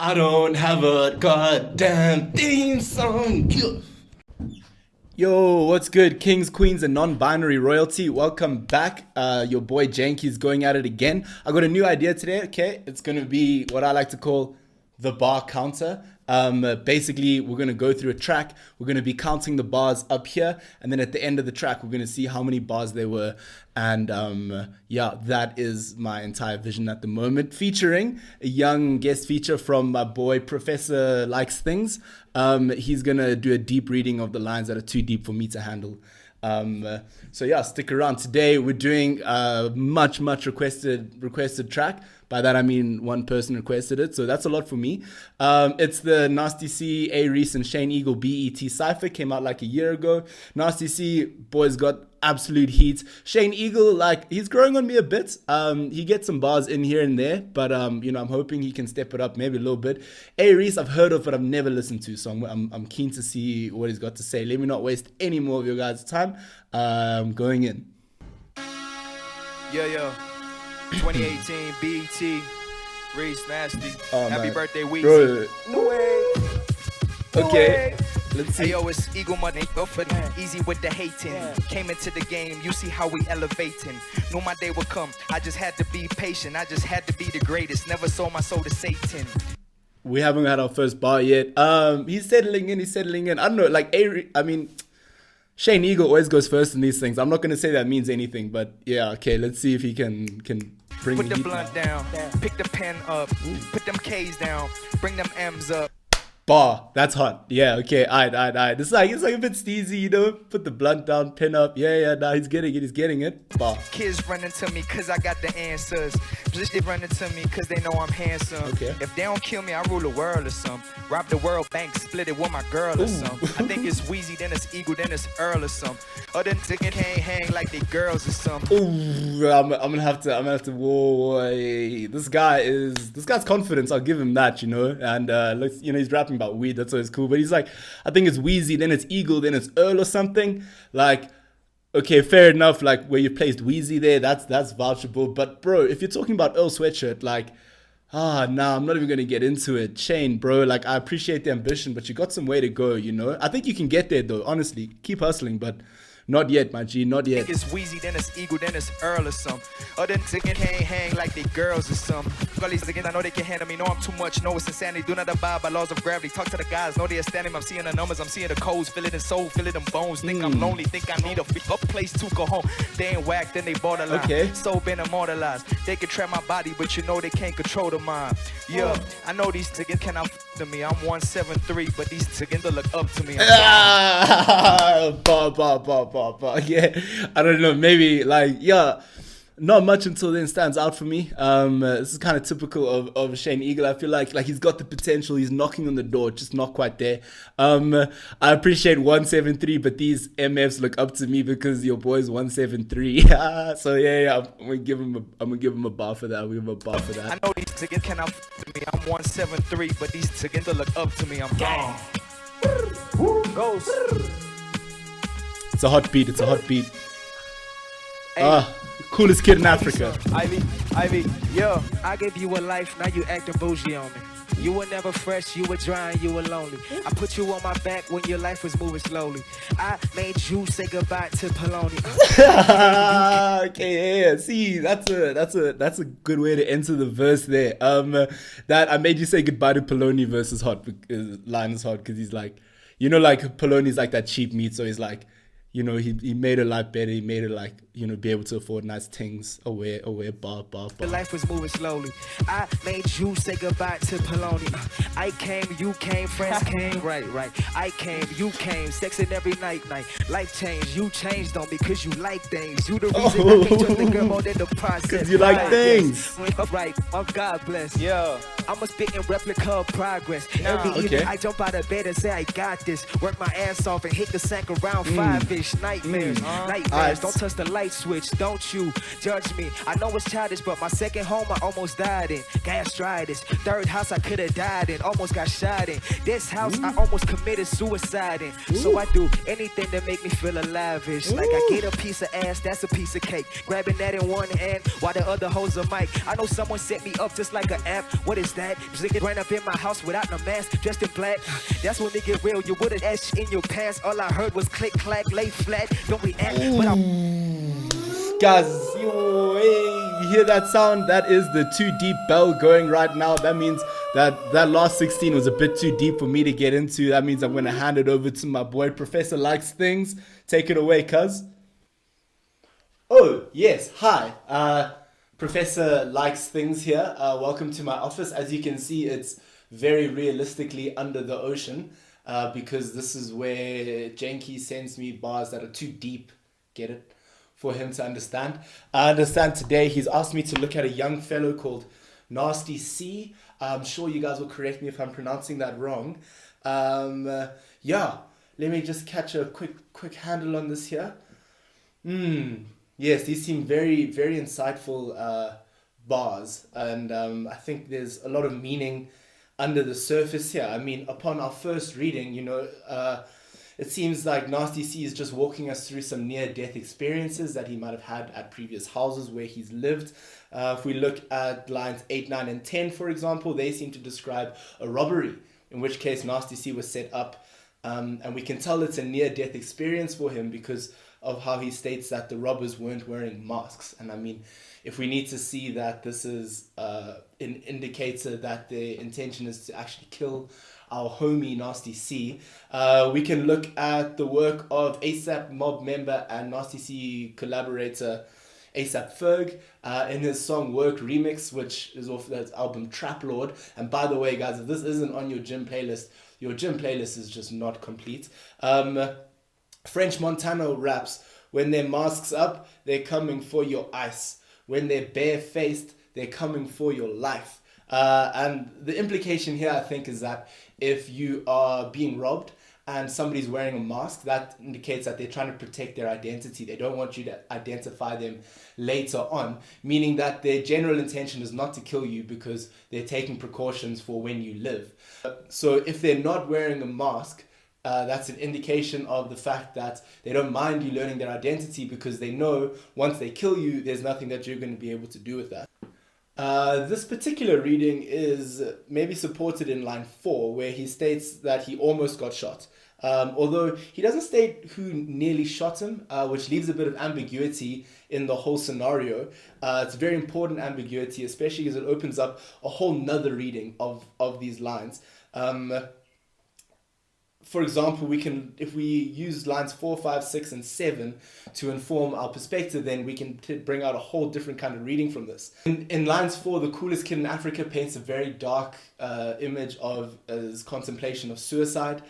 I don't have a goddamn theme song. Yo, what's good, kings, queens, and non-binary royalty? Welcome back. Your boy Janky's going at it again. I got a new idea today. Okay, it's gonna be what I like to call the bar counter. Basically, we're gonna go through a track. We're gonna be counting the bars up here, and then at the end of the track, we're gonna see how many bars there were. And yeah, that is my entire vision at the moment, featuring a young guest feature from my boy Professor Likes Things. He's gonna do a deep reading of the lines that are too deep for me to handle. So yeah, stick around. Today we're doing a much requested track. By that I mean one person requested it, so that's a lot for me. It's the Nasty C, A-Reece, and Shane Eagle BET Cypher. Came out like a year ago. Nasty C, boys got absolute heat. Shane Eagle, like, he's growing on me a bit. He gets some bars in here and there, but you know, I'm hoping he can step it up maybe a little bit. A-Reece, I've heard of, but I've never listened to, so I'm keen to see what he's got to say. Let me not waste any more of your guys' time. Going in. Yo. 2018 BET, Reece Nasty. Oh, Happy man. birthday, Weezy. Bro. No way. Okay. Let's see. Hey yo, it's Eagle Money, go for easy with the hating. Came into the game, you see how we elevating. Knew my day would come, I just had to be patient. I just had to be the greatest, never sold my soul to Satan. We haven't had our first bar yet. He's settling in. I don't know, like, Shane Eagle always goes first in these things. I'm not going to say that means anything, but yeah, okay, let's see if he can bring Put the heat blunt now. down, pick the pen up, put them K's down, bring them M's up. Bar, that's hot. Yeah, okay, alright. It's like a bit steezy, you know. Put the blunt down, pin up. Yeah, nah, he's getting it. Bar. Kids running to me cause I got the answers. Just they running to me cause they know I'm handsome. Okay. If they don't kill me, I rule the world or something. Rob the world bank, split it with my girl or something. I think it's Weezy, then it's Eagle, then it's Earl or something. Other than can't hang like they girls or something. Ooh, I'm gonna have to. Whoa, this guy's confidence. I'll give him that, you know. And looks, you know, he's rapping about weed. That's always cool. But he's like, I think it's Weezy, then it's Eagle, then it's Earl or something. Like, okay, fair enough. Like, where you placed Weezy there, that's vouchable. But bro, if you're talking about Earl Sweatshirt, like, I'm not even gonna get into it. Shane, bro, like, I appreciate the ambition, but you got some way to go, you know. I think you can get there though. Honestly, keep hustling, but. Not yet, my G, not yet. I think it's Weezy, then it's Eagle, then it's Earl or something. Other than can't hang like they girls or something. All these again, I know they can handle me. Know I'm too much, know it's insanity. Do not abide by laws of gravity. Talk to the guys, know they're standing. I'm seeing the numbers, I'm seeing the codes. Feel it in soul, feel it in bones. Think I'm lonely, think I need a place to go home. They ain't whack, then they borderline. Okay. So been immortalized. They can trap my body, but you know they can't control the mind. Yeah, I know these tickets cannot to me. I'm 173, but these tickets look up to me. Bar. Yeah, I don't know. Maybe like, yeah, not much until then stands out for me. This is kind of typical of Shane Eagle. I feel like he's got the potential. He's knocking on the door, just not quite there. I appreciate 173, but these MFs look up to me because your boy's 173. So yeah, I'm gonna give him a bar for that. I'm gonna give him a bar for that. I know these tickets cannot to me. I'm 173, but these tickets look up to me. I'm gone. Ghost. It's a hot beat. Hey. Coolest kid in Africa. Ivy, yo. I gave you a life, now you acting bougie on me. You were never fresh, you were dry, and you were lonely. I put you on my back when your life was moving slowly. I made you say goodbye to Poloni. Okay, yeah. See, that's a good way to enter the verse there. That I made you say goodbye to Poloni versus hot line is hot because he's like, you know, like Poloni's like that cheap meat, so he's like, you know, he made her life better. He made her like, you know, be able to afford nice things. Aware, bar. The life was moving slowly. I made you say goodbye to Poloni. I came, you came, friends came. Right. I came, you came, sexing every night. Life changed, you changed on me because you like things. You the reason I can't trust the girl more than the process. Because you like things. Right, oh God bless. Yeah. I'm a spitting replica of progress. Every evening I jump out of bed and say I got this. Work my ass off and hit the sack around 5-ish. Nightmares. Don't touch the light. light switch. Don't you judge me. I know it's childish, but my second home I almost died in. Gastritis. Third house I could have died in. Almost got shot in. This house I almost committed suicide in. So I do anything to make me feel alive-ish. Like I get a piece of ass, that's a piece of cake. Grabbing that in one hand while the other holds a mic. I know someone set me up just like an app. What is that? Just ran up in my house without no mask, dressed in black. That's when it get real. You would've asked in your pants. All I heard was click, clack, lay flat. Don't react, but I'm... Guys, you hear that sound? That is the too deep bell going right now. That means that last 16 was a bit too deep for me to get into. That means I'm going to hand it over to my boy, Professor Likes Things. Take it away, cuz. Oh, yes. Hi. Professor Likes Things here. Welcome to my office. As you can see, it's very realistically under the ocean because this is where Janky sends me bars that are too deep. Get it? For him to understand. I understand today he's asked me to look at a young fellow called Nasty C. I'm sure you guys will correct me if I'm pronouncing that wrong. Yeah, let me just catch a quick handle on this here. Yes, these seem very, very insightful bars, and I think there's a lot of meaning under the surface here. I mean, upon our first reading, it seems like Nasty C is just walking us through some near-death experiences that he might have had at previous houses where he's lived. If we look at lines 8, 9, and 10, for example, they seem to describe a robbery, in which case Nasty C was set up. And we can tell it's a near-death experience for him because of how he states that the robbers weren't wearing masks. And I mean, if we need to see that this is an indicator that their intention is to actually kill our homie Nasty C, we can look at the work of ASAP Mob member and Nasty C collaborator ASAP Ferg in his song Work Remix, which is off that album Trap Lord. And by the way, guys, if this isn't on your gym playlist is just not complete. French Montana raps, when their masks up, they're coming for your ice. When they're barefaced, they're coming for your life. And the implication here, I think, is that if you are being robbed and somebody's wearing a mask, that indicates that they're trying to protect their identity. They don't want you to identify them later on, meaning that their general intention is not to kill you because they're taking precautions for when you live. So if they're not wearing a mask, that's an indication of the fact that they don't mind you learning their identity because they know once they kill you, there's nothing that you're going to be able to do with that. This particular reading is maybe supported in line 4, where he states that he almost got shot. Although he doesn't state who nearly shot him, which leaves a bit of ambiguity in the whole scenario. It's very important ambiguity, especially as it opens up a whole nother reading of these lines. For example, if we use lines 4, 5, 6, and 7 to inform our perspective, then we can bring out a whole different kind of reading from this. In lines 4, the coolest kid in Africa paints a very dark image of his contemplation of suicide.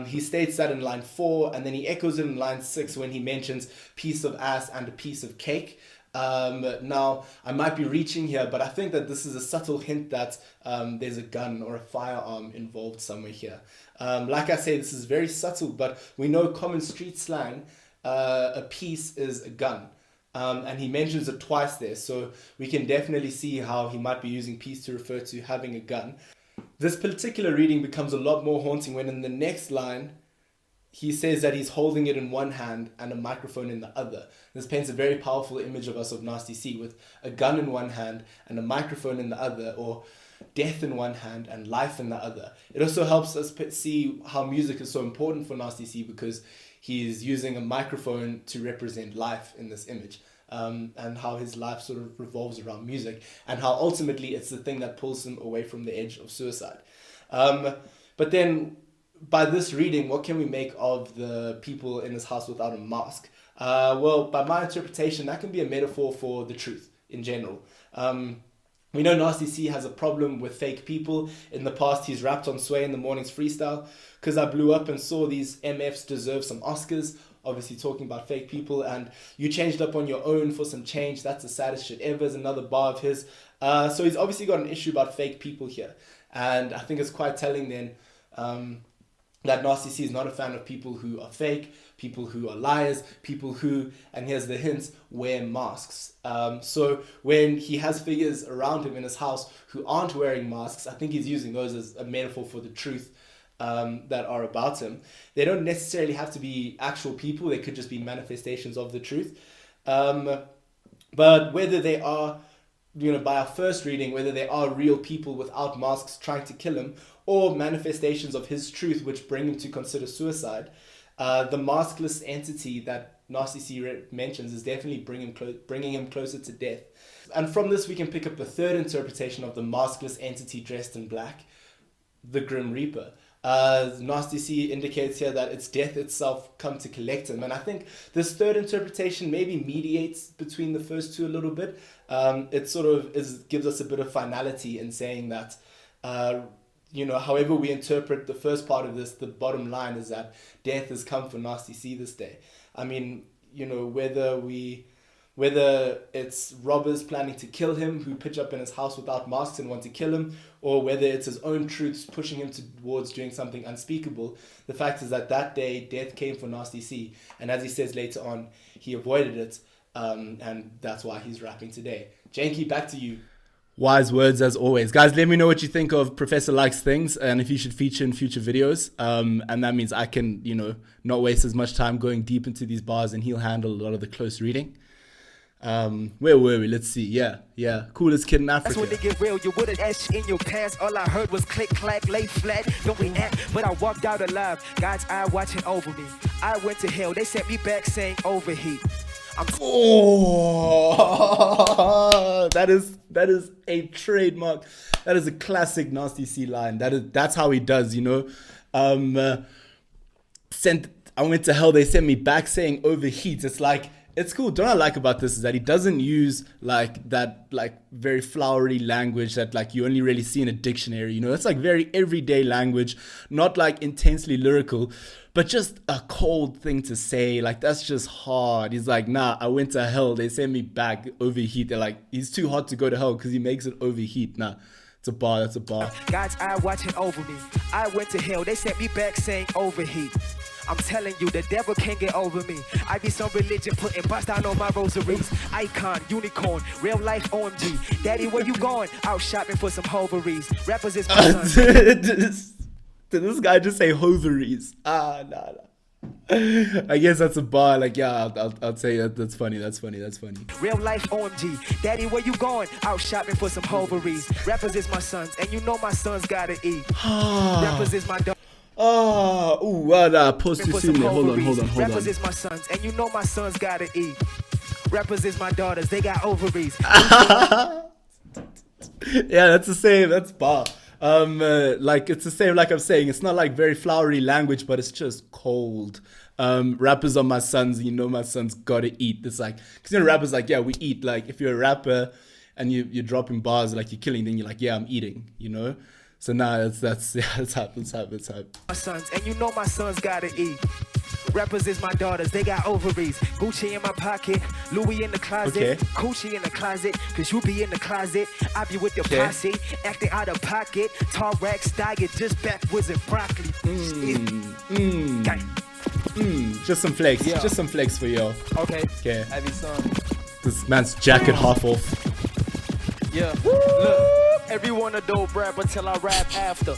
He states that in line 4, and then he echoes it in line 6 when he mentions piece of ass and a piece of cake. Now, I might be reaching here, but I think that this is a subtle hint that there's a gun or a firearm involved somewhere here. Like I say, this is very subtle, but we know common street slang, a piece is a gun. And he mentions it twice there, so we can definitely see how he might be using piece to refer to having a gun. This particular reading becomes a lot more haunting when in the next line, he says that he's holding it in one hand and a microphone in the other. This paints a very powerful image of us of Nasty C with a gun in one hand and a microphone in the other, or death in one hand and life in the other. It also helps us see how music is so important for Nasty C because he's using a microphone to represent life in this image. And how his life sort of revolves around music and how ultimately it's the thing that pulls him away from the edge of suicide. But then by this reading, what can we make of the people in this house without a mask? Well, by my interpretation, that can be a metaphor for the truth in general. We know Nasty C has a problem with fake people. In the past, he's rapped on Sway in the Morning's freestyle. Because I blew up and saw these MFs deserve some Oscars. Obviously talking about fake people. And you changed up on your own for some change. That's the saddest shit ever is another bar of his. So he's obviously got an issue about fake people here. And I think it's quite telling then that Nasty C is not a fan of people who are fake, people who are liars, people who, and here's the hint, wear masks. So when he has figures around him in his house who aren't wearing masks, I think he's using those as a metaphor for the truth that are about him. They don't necessarily have to be actual people. They could just be manifestations of the truth. But whether they are, by our first reading, whether they are real people without masks trying to kill him, or manifestations of his truth which bring him to consider suicide, the maskless entity that Nasty C mentions is definitely bringing him closer to death. And from this we can pick up a third interpretation of the maskless entity dressed in black, the Grim Reaper. Nasty C indicates here that it's death itself come to collect him. And I think this third interpretation maybe mediates between the first two a little bit. It sort of gives us a bit of finality in saying that, however we interpret the first part of this, the bottom line is that death has come for Nasty C this day. I mean, whether it's robbers planning to kill him who pitch up in his house without masks and want to kill him, or whether it's his own truths pushing him towards doing something unspeakable, the fact is that day death came for Nasty C, and as he says later on, he avoided it, and that's why he's rapping today. Janky, back to you. Wise words as always. Guys, let me know what you think of Professor Likes Things and if you should feature in future videos. And that means I can, not waste as much time going deep into these bars, and he'll handle a lot of the close reading. Where were we? Let's see. Yeah. Coolest kid in Africa. That's when they get real. You wouldn't ask in your pants. All I heard was click, clack, lay flat. Don't react, but I walked out alive. God's eye watching over me. I went to hell. They sent me back saying overheat. That is a trademark. That is a classic Nasty C line. That's how he does, I went to hell, they sent me back saying overheat. It's like, it's cool. What I like about this is that he doesn't use that very flowery language that you only really see in a dictionary. It's like very everyday language, not like intensely lyrical, but just a cold thing to say. That's just hard. He's like, nah, I went to hell, they sent me back overheat. They're like, he's too hot to go to hell because he makes it overheat. Nah, it's a bar. That's a bar. God's eye watching over me. I went to hell, they sent me back saying overheat. I'm telling you, the devil can't get over me. I be some religion putting bust down on my rosaries. Icon, unicorn, real life OMG. Daddy, where you going? Out shopping for some hoveries. Rappers is my son. Did this guy just say hoveries? Nah. I guess that's a bar. I'll say that. That's funny. Real life OMG. Daddy, where you going? Out shopping for some hoveries. Rappers is my sons, and you know my sons gotta eat. Rappers is my dog. Pause too soon. Hold on. Rappers is my sons, and you know my sons gotta eat. Rappers is my daughters, they got ovaries. Yeah, that's the same. That's bar. It's the same. Like I'm saying, it's not like very flowery language, but it's just cold. Rappers are my sons, and you know my sons gotta eat. It's like, because rappers yeah, we eat. Like if you're a rapper and you're dropping bars, you're killing, then you're like, yeah, I'm eating. So now that's hype. My sons, and you know my sons gotta eat. Rappers is my daughters, they got ovaries. Gucci in my pocket, Louis in the closet, Gucci in the closet, cause you be in the closet. I be with your posse, acting out of pocket. Tall racks, diet, just backwards and broccoli. Just some flakes, just some flakes for y'all. Okay. I mean, this man's jacket half off. Yeah. Look, everyone a dope rapper till I rap after.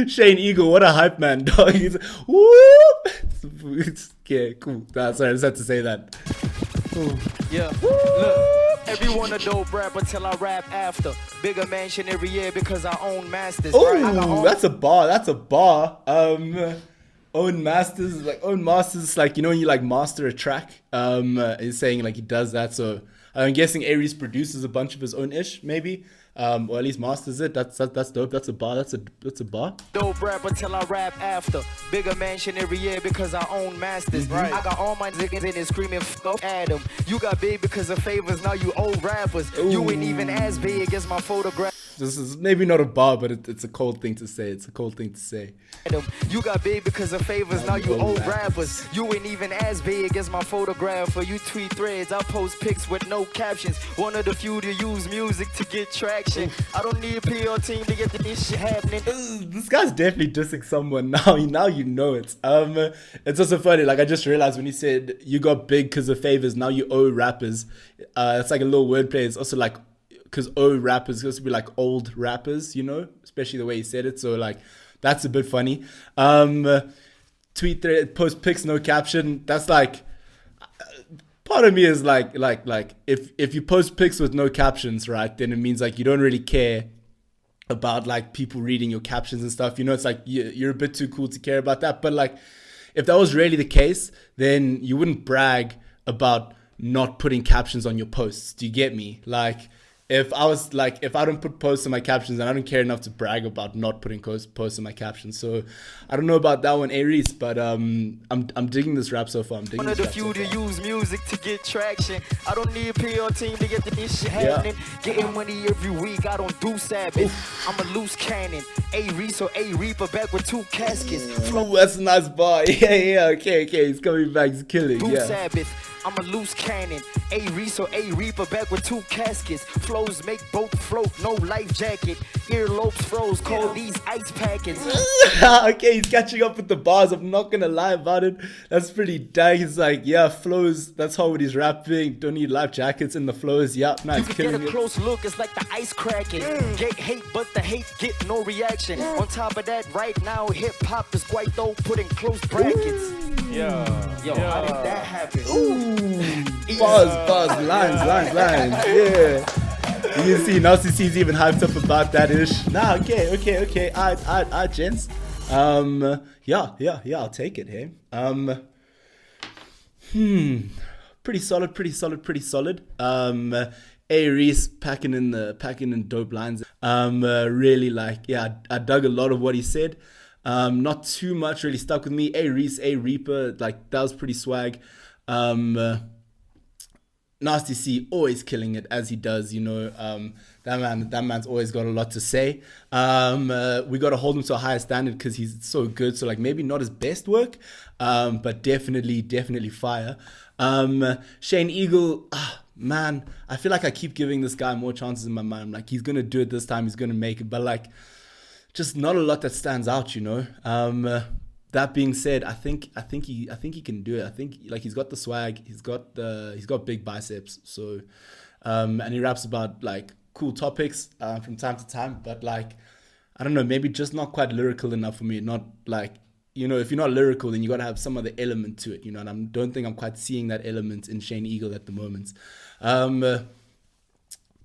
Shane Eagle, what a hype man, dog. He's whoop. Okay, cool. Sorry, I just had to say that. Ooh. Yeah. Look, everyone a dope rapper till I rap after. Bigger mansion every year because I own masters. Oh, that's a bar. Own masters, like, when you master a track. He's saying he does that. So I'm guessing A-Reece produces a bunch of his own ish, maybe. Or at least masters it. That's dope. That's a bar. That's a bar. Dope rapper till I rap after. Bigger mansion every year because I own masters. Right. I got all my niggas in there screaming fuck Adam. You got big because of favors. Now you old rappers. Ooh. You ain't even as big as my photograph. This is maybe not a bar, but it's a cold thing to say. It's a cold thing to say. You got big because of favors, now you old rappers. You ain't even as big as my photographer. You tweet threads, I post pics with no captions. One of the few to use music to get traction. I don't need a PR team to get this shit happening. This guy's definitely dissing someone now. Now you know it. It's also funny. Like I just realized when he said you got big because of favors, now you owe rappers. It's like a little wordplay. It's also like because owe rappers supposed to be like old rappers, you know, especially the way he said it. So like that's a bit funny. Tweet thread, post pics, no caption. That's like part of me is like if you post pics with no captions, right, then it means like you don't really care about like people reading your captions and stuff. You know, it's like you're a bit too cool to care about that. But like if that was really the case, then you wouldn't brag about not putting captions on your posts. Do you get me? Like if I don't put posts on my captions, and I don't care enough to brag about not putting posts on my captions. So I don't know about that one, A-Reece, but I'm digging this rap so far. I'm digging One of the few to use music to get traction. I don't need a PR team to get this shit happening. Getting money every week, I don't do Sabbath. I'm a loose cannon. A-Reece or A-Reaper back with 2 caskets. Ooh, that's a nice bar. Yeah, okay. He's coming back, he's killing. Do Yeah. Sabbath. I'm a loose cannon. A-Reece or A-Reaper back with 2 caskets. Flows make boat float, no life jacket. Earlobes froze, call these ice packets. Okay, he's catching up with the bars. I'm not gonna lie about it. That's pretty dang. He's like, yeah, flows. That's how he's rapping. Don't need life jackets in the flows. Yeah, nice. You can get a close look, it's like the ice cracking. Get hate, but the hate get no reaction. On top of that, right now, hip hop is quite though put in close brackets. Yo, how did that happen? Bars, lines. Yeah. You can see Nasty C's even hyped up about that ish. Nah, okay. Alright, gents. Yeah, I'll take it, hey. Pretty solid. A-Reece packing in dope lines. Really like, yeah, I dug a lot of what he said. Not too much really stuck with me. A-Reece, A-Reaper, like that was pretty swag. Nasty C always killing it as he does, you know. That man's always got a lot to say. We got to hold him to a higher standard because he's so good. So like maybe not his best work, but definitely fire. Shane Eagle, man, I feel like I keep giving this guy more chances in my mind. I'm like, he's gonna do it this time. He's gonna make it, but like, just not a lot that stands out, you know. That being said, I think he can do it. I think like he's got the swag, he's got big biceps. So, and he raps about like cool topics from time to time. But like, I don't know, maybe just not quite lyrical enough for me. Not like, you know, if you're not lyrical, then you got to have some other element to it, you know. And I don't think I'm quite seeing that element in Shane Eagle at the moment.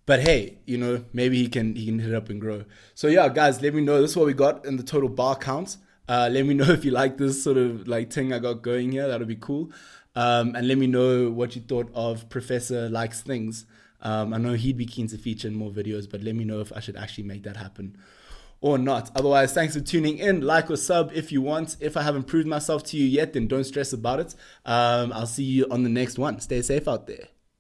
But hey, you know, maybe he can hit it up and grow. So yeah, guys, let me know. This is what we got in the total bar count. Let me know if you like this sort of like thing I got going here. That'll be cool. And let me know what you thought of Professor Likes Things. I know he'd be keen to feature in more videos, but let me know if I should actually make that happen or not. Otherwise, thanks for tuning in. Like or sub if you want. If I haven't proved myself to you yet, then don't stress about it. I'll see you on the next one. Stay safe out there.